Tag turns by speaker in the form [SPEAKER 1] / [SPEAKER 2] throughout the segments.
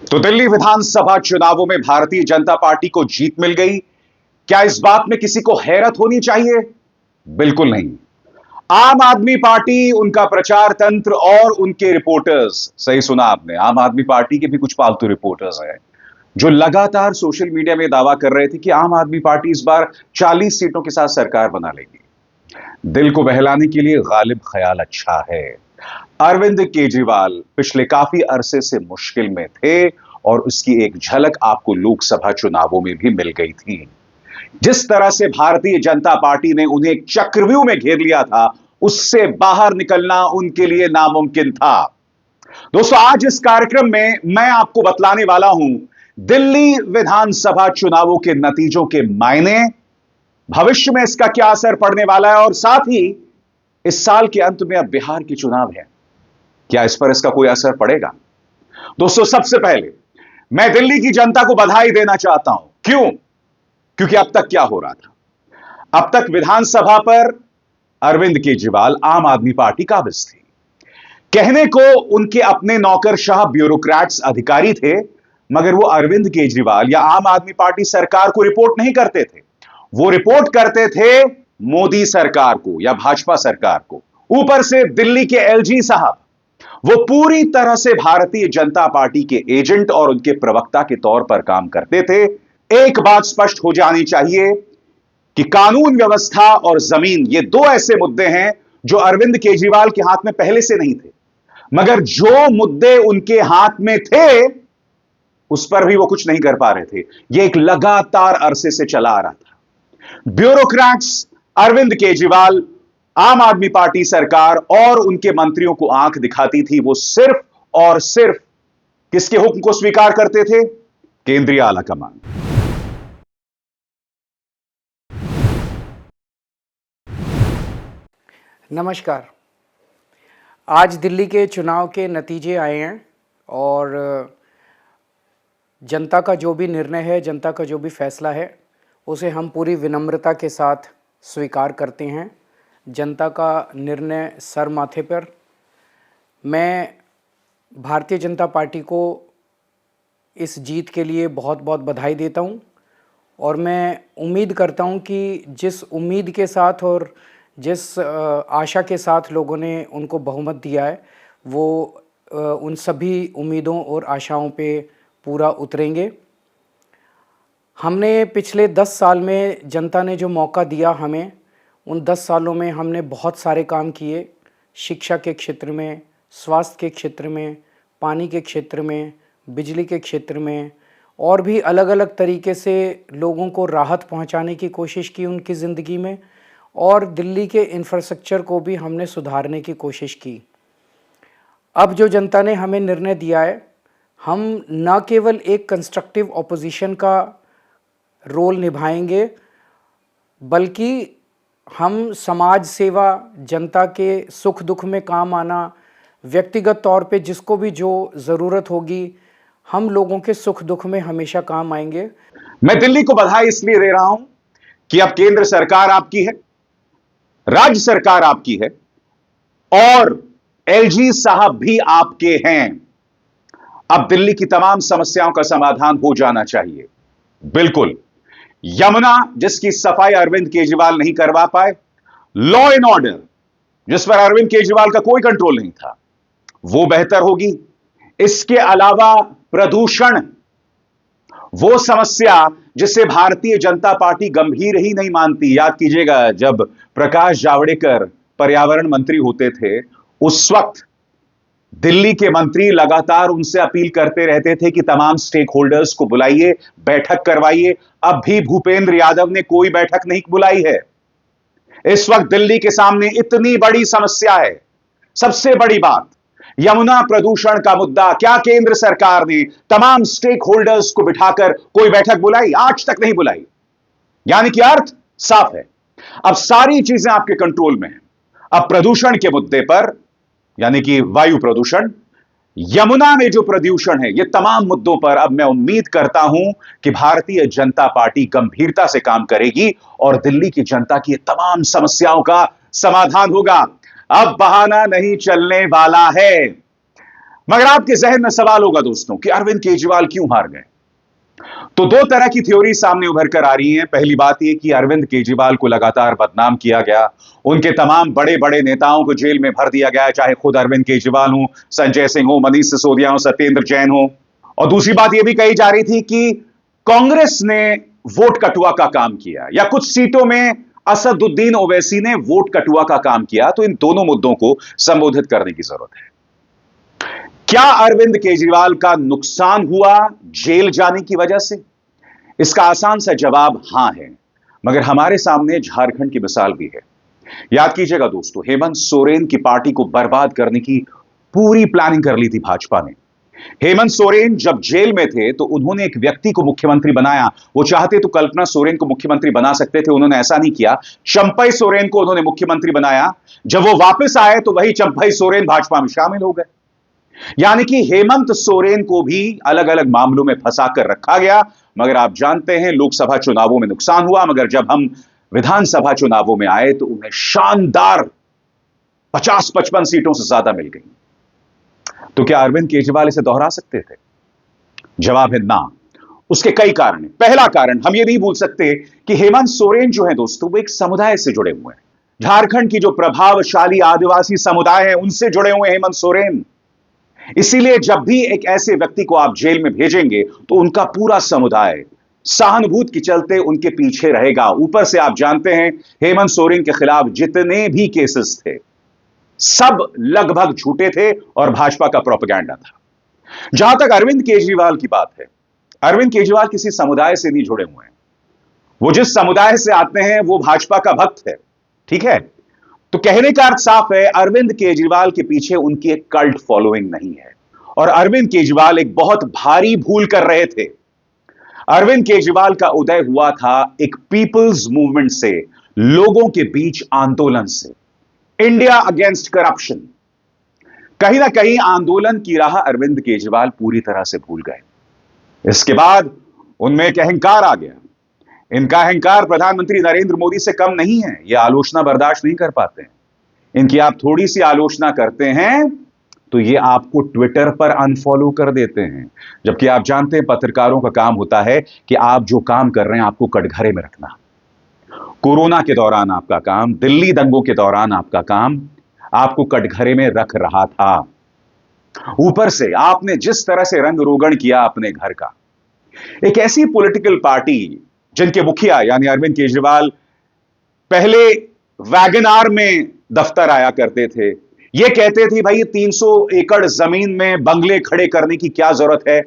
[SPEAKER 1] तो दिल्ली विधानसभा चुनावों में भारतीय जनता पार्टी को जीत मिल गई। क्या इस बात में किसी को हैरत होनी चाहिए? बिल्कुल नहीं। आम आदमी पार्टी, उनका प्रचार तंत्र और उनके रिपोर्टर्स, सही सुना आपने, आम आदमी पार्टी के भी कुछ पालतू रिपोर्टर्स हैं जो लगातार सोशल मीडिया में दावा कर रहे थे कि आम आदमी पार्टी इस बार 40 सीटों के साथ सरकार बना लेगी। दिल को बहलाने के लिए गालिब ख्याल अच्छा है। अरविंद केजरीवाल पिछले काफी अरसे से मुश्किल में थे और उसकी एक झलक आपको लोकसभा चुनावों में भी मिल गई थी। जिस तरह से भारतीय जनता पार्टी ने उन्हें एक चक्रव्यूह में घेर लिया था, उससे बाहर निकलना उनके लिए नामुमकिन था। दोस्तों, आज इस कार्यक्रम में मैं आपको बतलाने वाला हूं दिल्ली विधानसभा चुनावों के नतीजों के मायने, भविष्य में इसका क्या असर पड़ने वाला है और साथ ही इस साल के अंत में अब बिहार के चुनाव है, क्या इस पर इसका कोई असर पड़ेगा? दोस्तों, सबसे पहले मैं दिल्ली की जनता को बधाई देना चाहता हूं। क्यों? क्योंकि अब तक क्या हो रहा था? अब तक विधानसभा पर अरविंद केजरीवाल आम आदमी पार्टी काबिज थी। कहने को उनके अपने नौकरशाह ब्यूरोक्रेट्स अधिकारी थे, मगर वो अरविंद केजरीवाल या आम आदमी पार्टी सरकार को रिपोर्ट नहीं करते थे। वो रिपोर्ट करते थे मोदी सरकार को या भाजपा सरकार को। ऊपर से दिल्ली के एलजी साहब, वो पूरी तरह से भारतीय जनता पार्टी के एजेंट और उनके प्रवक्ता के तौर पर काम करते थे। एक बात स्पष्ट हो जानी चाहिए कि कानून व्यवस्था और जमीन, ये दो ऐसे मुद्दे हैं जो अरविंद केजरीवाल के हाथ में पहले से नहीं थे, मगर जो मुद्दे उनके हाथ में थे उस पर भी वो कुछ नहीं कर पा रहे थे। यह एक लगातार अरसे से चला आ रहा था। ब्यूरोक्रेट्स, अरविंद केजरीवाल, आम आदमी पार्टी सरकार और उनके मंत्रियों को आंख दिखाती थी। वो सिर्फ और सिर्फ किसके हुक्म को स्वीकार करते थे? केंद्रीय आलाकमान।
[SPEAKER 2] नमस्कार। आज दिल्ली के चुनाव के नतीजे आए हैं और जनता का जो भी निर्णय है, जनता का जो भी फैसला है, उसे हम पूरी विनम्रता के साथ स्वीकार करते हैं। जनता का निर्णय सर माथे पर। मैं भारतीय जनता पार्टी को इस जीत के लिए बहुत बहुत बधाई देता हूं और मैं उम्मीद करता हूं कि जिस उम्मीद के साथ और जिस आशा के साथ लोगों ने उनको बहुमत दिया है, वो उन सभी उम्मीदों और आशाओं पे पूरा उतरेंगे। हमने पिछले 10 साल में जनता ने जो मौका दिया हमें, उन 10 सालों में हमने बहुत सारे काम किए। शिक्षा के क्षेत्र में, स्वास्थ्य के क्षेत्र में, पानी के क्षेत्र में, बिजली के क्षेत्र में और भी अलग अलग तरीके से लोगों को राहत पहुंचाने की कोशिश की उनकी ज़िंदगी में, और दिल्ली के इंफ्रास्ट्रक्चर को भी हमने सुधारने की कोशिश की। अब जो जनता ने हमें निर्णय दिया है, हम न केवल एक कंस्ट्रक्टिव ऑपोजिशन का रोल निभाएंगे, बल्कि हम समाज सेवा, जनता के सुख दुख में काम आना, व्यक्तिगत तौर पे जिसको भी जो ज़रूरत होगी, हम लोगों के सुख दुख में हमेशा काम आएंगे।
[SPEAKER 1] मैं दिल्ली को बधाई इसलिए दे रहा हूं कि अब केंद्र सरकार आपकी है, राज्य सरकार आपकी है और एलजी साहब भी आपके हैं। अब दिल्ली की तमाम समस्याओं का समाधान हो जाना चाहिए। बिल्कुल, यमुना जिसकी सफाई अरविंद केजरीवाल नहीं करवा पाए, लॉ एंड ऑर्डर जिस पर अरविंद केजरीवाल का कोई कंट्रोल नहीं था, वो बेहतर होगी। इसके अलावा प्रदूषण, वो समस्या जिसे भारतीय जनता पार्टी गंभीर ही नहीं मानती। याद कीजिएगा, जब प्रकाश जावड़ेकर पर्यावरण मंत्री होते थे, उस वक्त दिल्ली के मंत्री लगातार उनसे अपील करते रहते थे कि तमाम स्टेक होल्डर्स को बुलाइए, बैठक करवाइए। अब भी भूपेंद्र यादव ने कोई बैठक नहीं बुलाई है। इस वक्त दिल्ली के सामने इतनी बड़ी समस्या है। सबसे बड़ी बात, यमुना प्रदूषण का मुद्दा, क्या केंद्र सरकार ने तमाम स्टेक होल्डर्स को बिठाकर कोई बैठक बुलाई? आज तक नहीं बुलाई। यानी कि अर्थ साफ है, अब सारी चीजें आपके कंट्रोल में हैं। अब प्रदूषण के मुद्दे पर, यानी कि वायु प्रदूषण, यमुना में जो प्रदूषण है, ये तमाम मुद्दों पर अब मैं उम्मीद करता हूं कि भारतीय जनता पार्टी गंभीरता से काम करेगी और दिल्ली की जनता की तमाम समस्याओं का समाधान होगा। अब बहाना नहीं चलने वाला है। मगर आपके जहन में सवाल होगा दोस्तों कि अरविंद केजरीवाल क्यों हार गए। तो दो तरह की थ्योरी सामने उभर कर आ रही हैं। पहली बात यह कि अरविंद केजरीवाल को लगातार बदनाम किया गया, उनके तमाम बड़े बड़े नेताओं को जेल में भर दिया गया, चाहे खुद अरविंद केजरीवाल हो, संजय सिंह हो, मनीष सिसोदिया हो, सत्येंद्र जैन हो। और दूसरी बात यह भी कही जा रही थी कि कांग्रेस ने वोट कटुआ का काम किया, या कुछ सीटों में असदुद्दीन ओवैसी ने वोट कटुआ का काम किया। तो इन दोनों मुद्दों को संबोधित करने की जरूरत है। क्या अरविंद केजरीवाल का नुकसान हुआ जेल जाने की वजह से? इसका आसान सा जवाब हां है, मगर हमारे सामने झारखंड की मिसाल भी है। याद कीजिएगा दोस्तों, हेमंत सोरेन की पार्टी को बर्बाद करने की पूरी प्लानिंग कर ली थी भाजपा ने। हेमंत सोरेन जब जेल में थे तो उन्होंने एक व्यक्ति को मुख्यमंत्री बनाया। वो चाहते तो कल्पना सोरेन को मुख्यमंत्री बना सकते थे, उन्होंने ऐसा नहीं किया। चंपई सोरेन को उन्होंने मुख्यमंत्री बनाया। जब वो वापस आए तो वही चंपई सोरेन भाजपा में शामिल हो गए। यानी कि हेमंत सोरेन को भी अलग अलग मामलों में फंसाकर रखा गया। मगर आप जानते हैं लोकसभा चुनावों में नुकसान हुआ, मगर जब हम विधानसभा चुनावों में आए तो उन्हें शानदार 50-55 सीटों से ज्यादा मिल गई। तो क्या अरविंद केजरीवाल इसे दोहरा सकते थे? जवाब है ना। उसके कई कारण हैं। पहला कारण, हम ये नहीं भूल सकते कि हेमंत सोरेन जो है दोस्तों, वो एक समुदाय से जुड़े हुए हैं। झारखंड की जो प्रभावशाली आदिवासी समुदाय है उनसे जुड़े हुए हेमंत सोरेन। इसीलिए जब भी एक ऐसे व्यक्ति को आप जेल में भेजेंगे तो उनका पूरा समुदाय सहानुभूति के चलते उनके पीछे रहेगा। ऊपर से आप जानते हैं हेमंत सोरेन के खिलाफ जितने भी केसेस थे सब लगभग झूठे थे और भाजपा का प्रोपेगेंडा था। जहां तक अरविंद केजरीवाल की बात है, अरविंद केजरीवाल किसी समुदाय से नहीं जुड़े हुए हैं। वो जिस समुदाय से आते हैं वो भाजपा का भक्त है, ठीक है। तो कहने का अर्थ साफ है, अरविंद केजरीवाल के पीछे उनकी एक कल्ट फॉलोइंग नहीं है। और अरविंद केजरीवाल एक बहुत भारी भूल कर रहे थे। अरविंद केजरीवाल का उदय हुआ था एक पीपल्स मूवमेंट से, लोगों के बीच आंदोलन से, इंडिया अगेंस्ट करप्शन। कहीं ना कहीं आंदोलन की राह अरविंद केजरीवाल पूरी तरह से भूल गए। इसके बाद उनमें एक अहंकार आ गया। इनका अहंकार प्रधानमंत्री नरेंद्र मोदी से कम नहीं है। यह आलोचना बर्दाश्त नहीं कर पाते हैं। इनकी आप थोड़ी सी आलोचना करते हैं तो ये आपको ट्विटर पर अनफॉलो कर देते हैं। जबकि आप जानते हैं पत्रकारों का काम होता है कि आप जो काम कर रहे हैं आपको कटघरे में रखना। कोरोना के दौरान आपका काम, दिल्ली दंगों के दौरान आपका काम आपको कटघरे में रख रहा था। ऊपर से आपने जिस तरह से रंग रोगन किया अपने घर का, एक ऐसी पॉलिटिकल पार्टी जिनके मुखिया यानी अरविंद केजरीवाल पहले वैगनार में दफ्तर आया करते थे, ये कहते थे भाई 300 एकड़ जमीन में बंगले खड़े करने की क्या जरूरत है।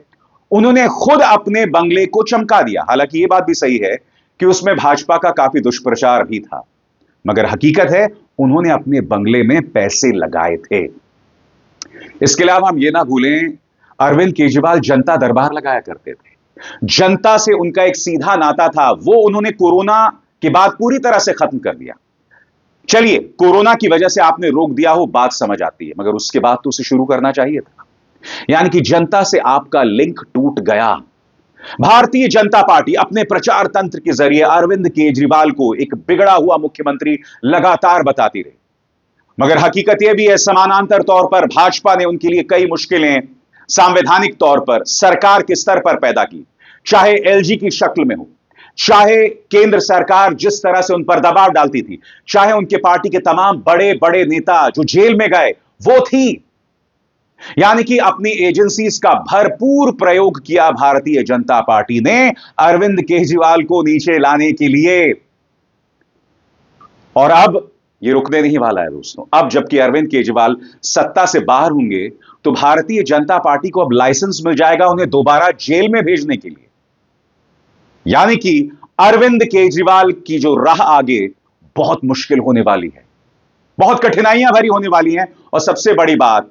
[SPEAKER 1] उन्होंने खुद अपने बंगले को चमका दिया। हालांकि यह बात भी सही है कि उसमें भाजपा का काफी दुष्प्रचार भी था, मगर हकीकत है उन्होंने अपने बंगले में पैसे लगाए थे। इसके अलावा हम ये ना भूलें, अरविंद केजरीवाल जनता दरबार लगाया करते थे। जनता से उनका एक सीधा नाता था। वो उन्होंने कोरोना के बाद पूरी तरह से खत्म कर दिया। चलिए, कोरोना की वजह से आपने रोक दिया हो, बात समझ आती है, मगर उसके बाद तो उसे शुरू करना चाहिए था। यानी कि जनता से आपका लिंक टूट गया। भारतीय जनता पार्टी अपने प्रचार तंत्र के जरिए अरविंद केजरीवाल को एक बिगड़ा हुआ मुख्यमंत्री लगातार बताती रही, मगर हकीकत यह भी है समानांतर तौर पर भाजपा ने उनके लिए कई मुश्किलें संवैधानिक तौर पर सरकार के स्तर पर पैदा की। चाहे एलजी की शक्ल में हो, चाहे केंद्र सरकार जिस तरह से उन पर दबाव डालती थी, चाहे उनके पार्टी के तमाम बड़े बड़े नेता जो जेल में गए वो थी। यानी कि अपनी एजेंसीज का भरपूर प्रयोग किया भारतीय जनता पार्टी ने अरविंद केजरीवाल को नीचे लाने के लिए। और अब यह रुकने नहीं वाला है दोस्तों। अब जबकि अरविंद केजरीवाल सत्ता से बाहर होंगे तो भारतीय जनता पार्टी को अब लाइसेंस मिल जाएगा उन्हें दोबारा जेल में भेजने के लिए। यानी कि अरविंद केजरीवाल की जो राह आगे बहुत मुश्किल होने वाली है, बहुत कठिनाइयां भरी होने वाली हैं। और सबसे बड़ी बात,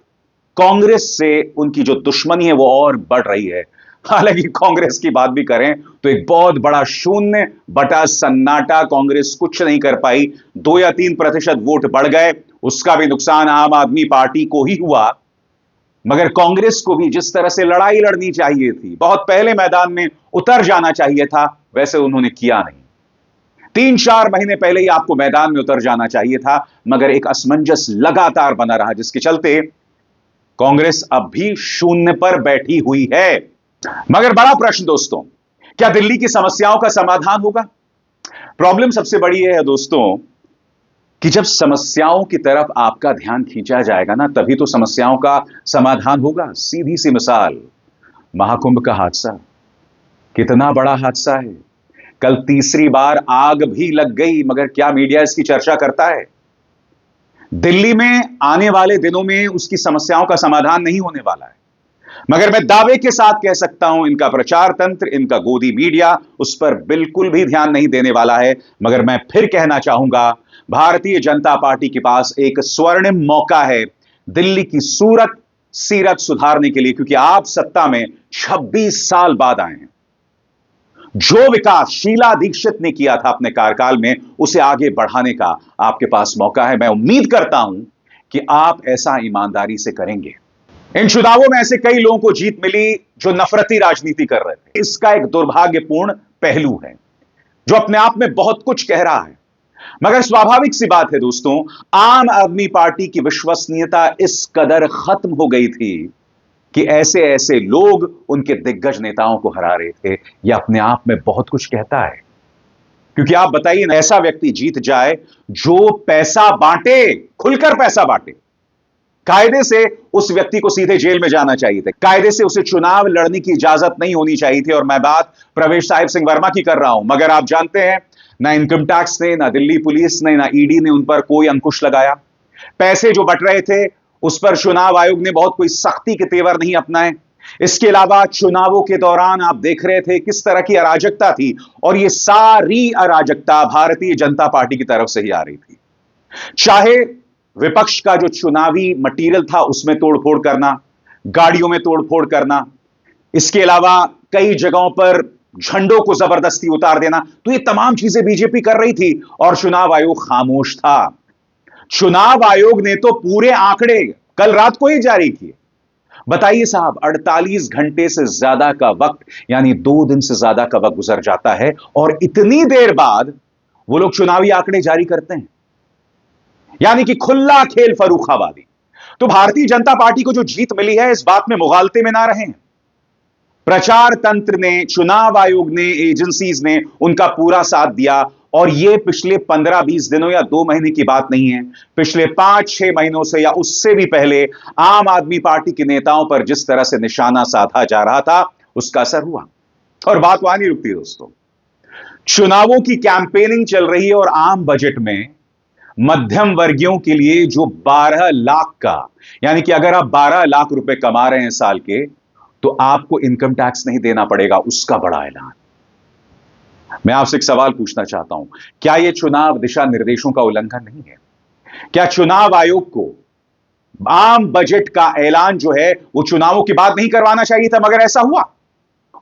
[SPEAKER 1] कांग्रेस से उनकी जो दुश्मनी है वो और बढ़ रही है। हालांकि कांग्रेस की बात भी करें तो एक बहुत बड़ा शून्य बटा सन्नाटा, कांग्रेस कुछ नहीं कर पाई। 2 या 3% वोट बढ़ गए, उसका भी नुकसान आम आदमी पार्टी को ही हुआ। मगर कांग्रेस को भी जिस तरह से लड़ाई लड़नी चाहिए थी, बहुत पहले मैदान में उतर जाना चाहिए था, वैसे उन्होंने किया नहीं। 3-4 महीने पहले ही आपको मैदान में उतर जाना चाहिए था, मगर एक असमंजस लगातार बना रहा, जिसके चलते कांग्रेस अब भी शून्य पर बैठी हुई है। मगर बड़ा प्रश्न दोस्तों, क्या दिल्ली की समस्याओं का समाधान होगा? प्रॉब्लम सबसे बड़ी है दोस्तों कि जब समस्याओं की तरफ आपका ध्यान खींचा जाएगा ना, तभी तो समस्याओं का समाधान होगा। सीधी सी मिसाल, महाकुंभ का हादसा, कितना बड़ा हादसा है। कल तीसरी बार आग भी लग गई, मगर क्या मीडिया इसकी चर्चा करता है? दिल्ली में आने वाले दिनों में उसकी समस्याओं का समाधान नहीं होने वाला है, मगर मैं दावे के साथ कह सकता हूं इनका प्रचार तंत्र, इनका गोदी मीडिया उस पर बिल्कुल भी ध्यान नहीं देने वाला है। मगर मैं फिर कहना चाहूंगा, भारतीय जनता पार्टी के पास एक स्वर्णिम मौका है दिल्ली की सूरत सीरत सुधारने के लिए, क्योंकि आप सत्ता में 26 साल बाद आए हैं। जो विकास शीला दीक्षित ने किया था अपने कार्यकाल में, उसे आगे बढ़ाने का आपके पास मौका है। मैं उम्मीद करता हूं कि आप ऐसा ईमानदारी से करेंगे। इन चुनावों में ऐसे कई लोगों को जीत मिली जो नफरती राजनीति कर रहे थे। इसका एक दुर्भाग्यपूर्ण पहलू है जो अपने आप में बहुत कुछ कह रहा है। मगर स्वाभाविक सी बात है दोस्तों, आम आदमी पार्टी की विश्वसनीयता इस कदर खत्म हो गई थी कि ऐसे ऐसे लोग उनके दिग्गज नेताओं को हरा रहे थे। यह अपने आप में बहुत कुछ कहता है, क्योंकि आप बताइए ना, ऐसा व्यक्ति जीत जाए जो पैसा बांटे, खुलकर पैसा बांटे। कायदे से उस व्यक्ति को सीधे जेल में जाना चाहिए था, कायदे से उसे चुनाव लड़ने की इजाजत नहीं होनी चाहिए थी। और मैं बात प्रवेश साहिब सिंह वर्मा की कर रहा हूं। मगर आप जानते हैं, ना इनकम टैक्स ने, ना दिल्ली पुलिस ने, ना ईडी ने उन पर कोई अंकुश लगाया। पैसे जो बट रहे थे उस पर चुनाव आयोग ने बहुत कोई सख्ती के तेवर नहीं अपनाए। इसके अलावा चुनावों के दौरान आप देख रहे थे किस तरह की अराजकता थी, और यह सारी अराजकता भारतीय जनता पार्टी की तरफ से ही आ रही थी। चाहे विपक्ष का जो चुनावी मटेरियल था उसमें तोड़फोड़ करना, गाड़ियों में तोड़फोड़ करना, इसके अलावा कई जगहों पर झंडों को जबरदस्ती उतार देना, तो ये तमाम चीजें बीजेपी कर रही थी और चुनाव आयोग खामोश था। चुनाव आयोग ने तो पूरे आंकड़े कल रात को ही जारी किए। बताइए साहब, 48 घंटे से ज्यादा का वक्त, यानी 2 दिन से ज्यादा का वक्त गुजर जाता है और इतनी देर बाद वो लोग चुनावी आंकड़े जारी करते हैं, यानी कि खुला खेल फरूखाबादी। तो भारतीय जनता पार्टी को जो जीत मिली है, इस बात में मुगालते में ना रहें। प्रचार तंत्र ने, चुनाव आयोग ने, एजेंसीज ने उनका पूरा साथ दिया। और यह पिछले 15-20 दिनों या 2 महीने की बात नहीं है, पिछले 5-6 महीनों से या उससे भी पहले आम आदमी पार्टी के नेताओं पर जिस तरह से निशाना साधा जा रहा था, उसका असर हुआ। और बात वहां नहीं रुकती दोस्तों, चुनावों की कैंपेनिंग चल रही है और आम बजट में मध्यम वर्गियों के लिए जो 12 लाख का, यानी कि अगर आप 12 लाख रुपए कमा रहे हैं साल के, तो आपको इनकम टैक्स नहीं देना पड़ेगा, उसका बड़ा ऐलान। मैं आपसे एक सवाल पूछना चाहता हूं, क्या यह चुनाव दिशा निर्देशों का उल्लंघन नहीं है? क्या चुनाव आयोग को आम बजट का ऐलान जो है वो चुनावों के बाद नहीं करवाना चाहिए था? मगर ऐसा हुआ,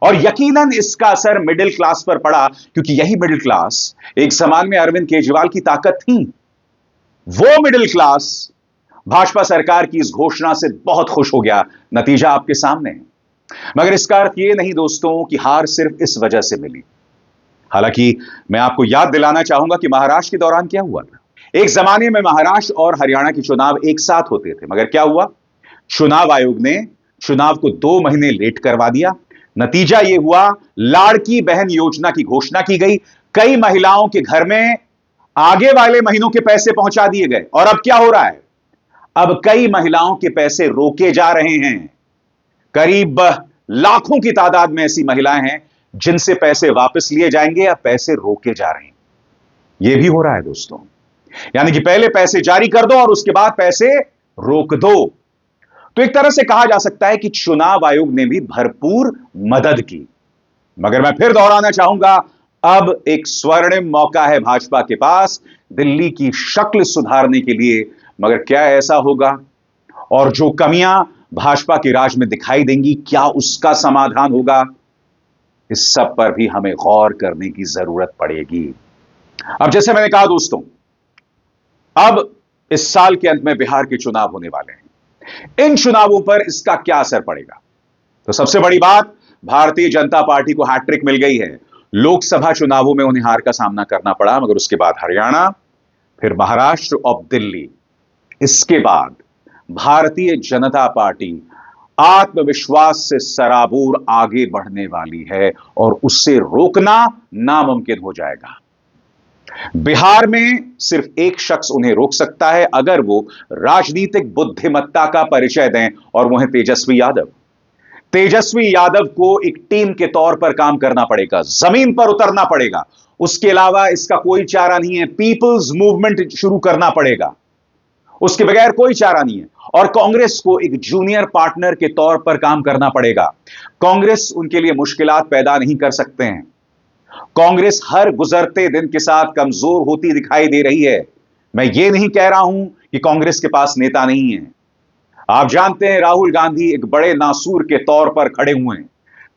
[SPEAKER 1] और यकीनन इसका असर मिडिल क्लास पर पड़ा, क्योंकि यही मिडिल क्लास एक जमाने में अरविंद केजरीवाल की ताकत थी। वो मिडिल क्लास भाजपा सरकार की इस घोषणा से बहुत खुश हो गया। नतीजा आपके सामने है। मगर इसका अर्थ यह नहीं दोस्तों कि हार सिर्फ इस वजह से मिली। हालांकि मैं आपको याद दिलाना चाहूंगा कि महाराष्ट्र के दौरान क्या हुआ था। एक जमाने में महाराष्ट्र और हरियाणा के चुनाव एक साथ होते थे, मगर क्या हुआ, चुनाव आयोग ने चुनाव को 2 महीने लेट करवा दिया। नतीजा यह हुआ, लाड़की बहन योजना की घोषणा की गई, कई महिलाओं के घर में आगे वाले महीनों के पैसे पहुंचा दिए गए। और अब क्या हो रहा है, अब कई महिलाओं के पैसे रोके जा रहे हैं। करीब लाखों की तादाद में ऐसी महिलाएं हैं जिनसे पैसे वापस लिए जाएंगे या पैसे रोके जा रहे हैं। यह भी हो रहा है दोस्तों, यानी कि पहले पैसे जारी कर दो और उसके बाद पैसे रोक दो। तो एक तरह से कहा जा सकता है कि चुनाव आयोग ने भी भरपूर मदद की। मगर मैं फिर दोहराना चाहूंगा, अब एक स्वर्णिम मौका है भाजपा के पास दिल्ली की शक्ल सुधारने के लिए। मगर क्या ऐसा होगा? और जो कमियां भाजपा के राज में दिखाई देंगी, क्या उसका समाधान होगा? इस सब पर भी हमें गौर करने की जरूरत पड़ेगी। अब जैसे मैंने कहा दोस्तों, अब इस साल के अंत में बिहार के चुनाव होने वाले हैं। इन चुनावों पर इसका क्या असर पड़ेगा? तो सबसे बड़ी बात, भारतीय जनता पार्टी को हैट्रिक मिल गई है। लोकसभा चुनावों में उन्हें हार का सामना करना पड़ा, मगर उसके बाद हरियाणा, फिर महाराष्ट्र और दिल्ली, इसके बाद भारतीय जनता पार्टी आत्मविश्वास से सराबोर आगे बढ़ने वाली है और उससे रोकना नामुमकिन हो जाएगा। बिहार में सिर्फ एक शख्स उन्हें रोक सकता है अगर वो राजनीतिक बुद्धिमत्ता का परिचय दें, और वो है तेजस्वी यादव। तेजस्वी यादव को एक टीम के तौर पर काम करना पड़ेगा, जमीन पर उतरना पड़ेगा। उसके अलावा इसका कोई चारा नहीं है। पीपल्स मूवमेंट शुरू करना पड़ेगा, उसके बगैर कोई चारा नहीं है। और कांग्रेस को एक जूनियर पार्टनर के तौर पर काम करना पड़ेगा। कांग्रेस उनके लिए मुश्किलात पैदा नहीं कर सकते हैं। कांग्रेस हर गुजरते दिन के साथ कमजोर होती दिखाई दे रही है। मैं ये नहीं कह रहा हूं कि कांग्रेस के पास नेता नहीं है। आप जानते हैं राहुल गांधी एक बड़े नासूर के तौर पर खड़े हुए हैं।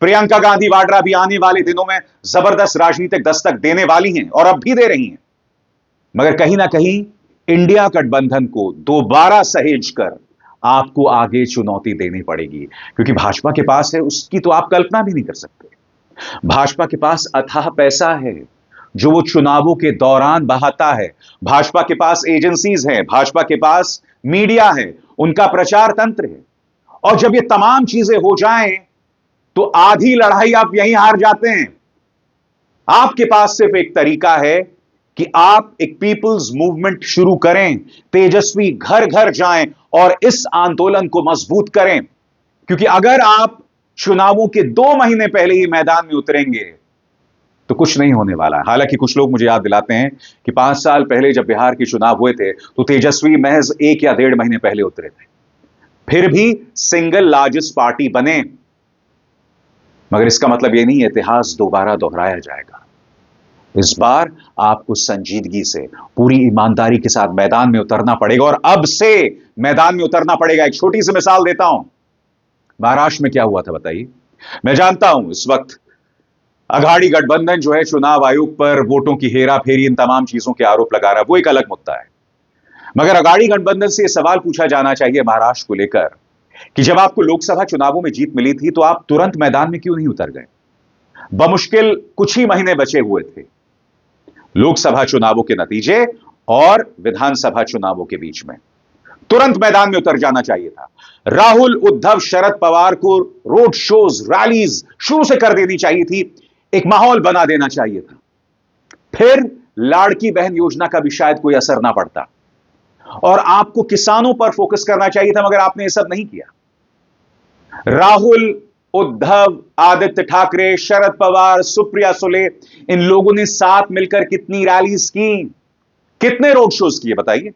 [SPEAKER 1] प्रियंका गांधी वाड्रा भी आने वाले दिनों में जबरदस्त राजनीतिक दस्तक देने वाली हैं और अब भी दे रही हैं। मगर कहीं ना कहीं इंडिया गठबंधन को दोबारा सहेज कर आपको आगे चुनौती देनी पड़ेगी, क्योंकि भाजपा के पास है उसकी तो आप कल्पना भी नहीं कर सकते। भाजपा के पास अथाह पैसा है जो वो चुनावों के दौरान बहाता है। भाजपा के पास एजेंसीज हैं, भाजपा के पास मीडिया है, उनका प्रचार तंत्र है। और जब ये तमाम चीजें हो जाएं तो आधी लड़ाई आप यहीं हार जाते हैं। आपके पास सिर्फ एक तरीका है कि आप एक पीपल्स मूवमेंट शुरू करें, तेजस्वी घर घर जाएं और इस आंदोलन को मजबूत करें। क्योंकि अगर आप चुनावों के 2 महीने पहले ही मैदान में उतरेंगे तो कुछ नहीं होने वाला है। हालांकि कुछ लोग मुझे याद दिलाते हैं कि 5 साल पहले जब बिहार के चुनाव हुए थे तो तेजस्वी महज 1 या 1.5 महीने पहले उतरे थे, फिर भी सिंगल लार्जेस्ट पार्टी बने। मगर इसका मतलब यह नहीं है इतिहास दोबारा दोहराया जाएगा। इस बार आपको संजीदगी से, पूरी ईमानदारी के साथ मैदान में उतरना पड़ेगा, और अब से मैदान में उतरना पड़ेगा। एक छोटी सी मिसाल देता हूं। महाराष्ट्र में क्या हुआ था बताइए। मैं जानता हूं इस वक्त अघाड़ी गठबंधन जो है चुनाव आयोग पर वोटों की हेरा फेरी, इन तमाम चीजों के आरोप लगा रहा है, वो एक अलग मुद्दा है। मगर अघाड़ी गठबंधन से यह सवाल पूछा जाना चाहिए महाराष्ट्र को लेकर कि जब आपको लोकसभा चुनावों में जीत मिली थी तो आप तुरंत मैदान में क्यों नहीं उतर गए। बमुश्किल कुछ ही महीने बचे हुए थे लोकसभा चुनावों के नतीजे और विधानसभा चुनावों के बीच में। तुरंत मैदान में उतर जाना चाहिए था। राहुल, उद्धव, शरद पवार को रोड शोज, रैलीज शुरू से कर देनी चाहिए थी, एक माहौल बना देना चाहिए था। फिर लाड़की बहन योजना का भी शायद कोई असर ना पड़ता और आपको किसानों पर फोकस करना चाहिए था, मगर आपने यह सब नहीं किया। राहुल, उद्धव, आदित्य ठाकरे, शरद पवार, सुप्रिया सुले, इन लोगों ने साथ मिलकर कितनी रैलीज की, कितने रोड शोज किए बताइए।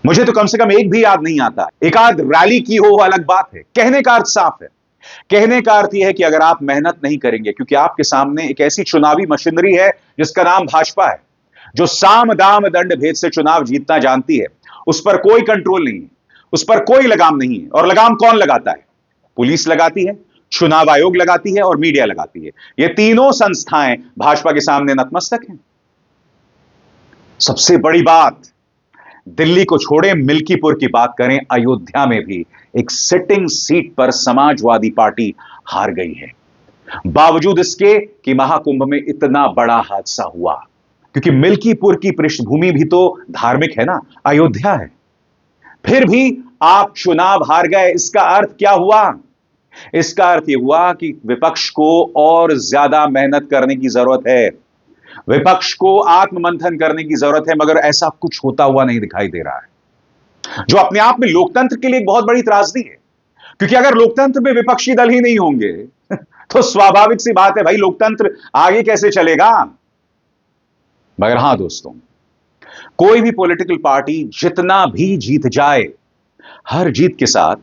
[SPEAKER 1] मुझे तो कम से कम एक भी याद नहीं आता। एक आध रैली की हो अलग बात है। कहने का अर्थ साफ है। कहने का अर्थ यह है कि अगर आप मेहनत नहीं करेंगे, क्योंकि आपके सामने एक ऐसी चुनावी मशीनरी है जिसका नाम भाजपा है, जो साम दाम दंड भेद से चुनाव जीतना जानती है, उस पर कोई कंट्रोल नहीं है, उस पर कोई लगाम नहीं है। और लगाम कौन लगाता है? पुलिस लगाती है, चुनाव आयोग लगाती है और मीडिया लगाती है। ये तीनों संस्थाएं भाजपा के सामने नतमस्तक हैं। सबसे बड़ी बात, दिल्ली को छोड़े, मिल्कीपुर की बात करें, अयोध्या में भी एक सिटिंग सीट पर समाजवादी पार्टी हार गई है, बावजूद इसके कि महाकुंभ में इतना बड़ा हादसा हुआ। क्योंकि मिल्कीपुर की पृष्ठभूमि भी तो धार्मिक है ना, अयोध्या है। फिर भी आप चुनाव हार गए। इसका अर्थ क्या हुआ? इसका अर्थ यह हुआ कि विपक्ष को और ज्यादा मेहनत करने की जरूरत है, विपक्ष को आत्ममंथन करने की जरूरत है। मगर ऐसा कुछ होता हुआ नहीं दिखाई दे रहा है, जो अपने आप में लोकतंत्र के लिए एक बहुत बड़ी त्रासदी है। क्योंकि अगर लोकतंत्र में विपक्षी दल ही नहीं होंगे तो स्वाभाविक सी बात है भाई, लोकतंत्र आगे कैसे चलेगा। मगर हां दोस्तों, कोई भी पॉलिटिकल पार्टी जितना भी जीत जाए, हर जीत के साथ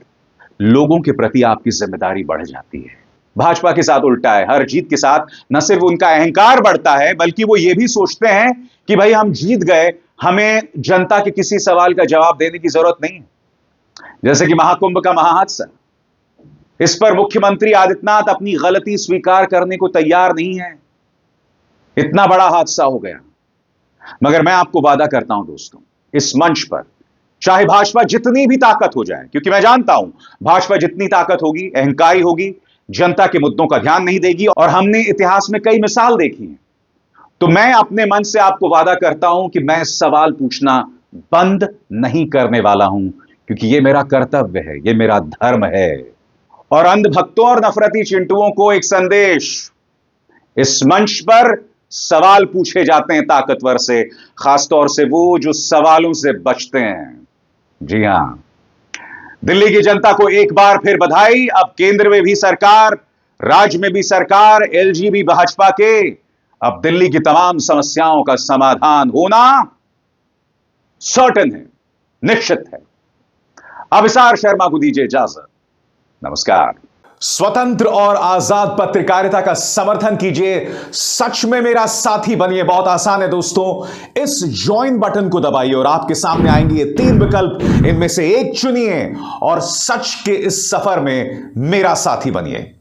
[SPEAKER 1] लोगों के प्रति आपकी जिम्मेदारी बढ़ जाती है। भाजपा के साथ उल्टा है। हर जीत के साथ न सिर्फ उनका अहंकार बढ़ता है, बल्कि वो ये भी सोचते हैं कि भाई हम जीत गए, हमें जनता के किसी सवाल का जवाब देने की जरूरत नहीं है। जैसे कि महाकुंभ का महाहादसा, इस पर मुख्यमंत्री आदित्यनाथ अपनी गलती स्वीकार करने को तैयार नहीं है। इतना बड़ा हादसा हो गया। मगर मैं आपको वादा करता हूं दोस्तों, इस मंच पर चाहे भाजपा जितनी भी ताकत हो जाए, क्योंकि मैं जानता हूं भाजपा जितनी ताकत होगी, अहंकारी होगी, जनता के मुद्दों का ध्यान नहीं देगी। और हमने इतिहास में कई मिसाल देखी है। तो मैं अपने मन से आपको वादा करता हूं कि मैं सवाल पूछना बंद नहीं करने वाला हूं, क्योंकि यह मेरा कर्तव्य है, यह मेरा धर्म है। और अंधभक्तों और नफरती चिंटुओं को एक संदेश, इस मंच पर सवाल पूछे जाते हैं ताकतवर से, खासतौर से वो जो सवालों से बचते हैं। जी हां, दिल्ली की जनता को एक बार फिर बधाई। अब केंद्र में भी सरकार, राज्य में भी सरकार, एलजी भी भाजपा के। अब दिल्ली की तमाम समस्याओं का समाधान होना सर्टेन है, निश्चित है। अभिसार शर्मा को दीजिए इजाजत। नमस्कार।
[SPEAKER 3] स्वतंत्र और आजाद पत्रकारिता का समर्थन कीजिए, सच में मेरा साथी बनिए। बहुत आसान है दोस्तों, इस ज्वाइन बटन को दबाइए और आपके सामने आएंगे ये 3 विकल्प, इनमें से एक चुनिए और सच के इस सफर में मेरा साथी बनिए।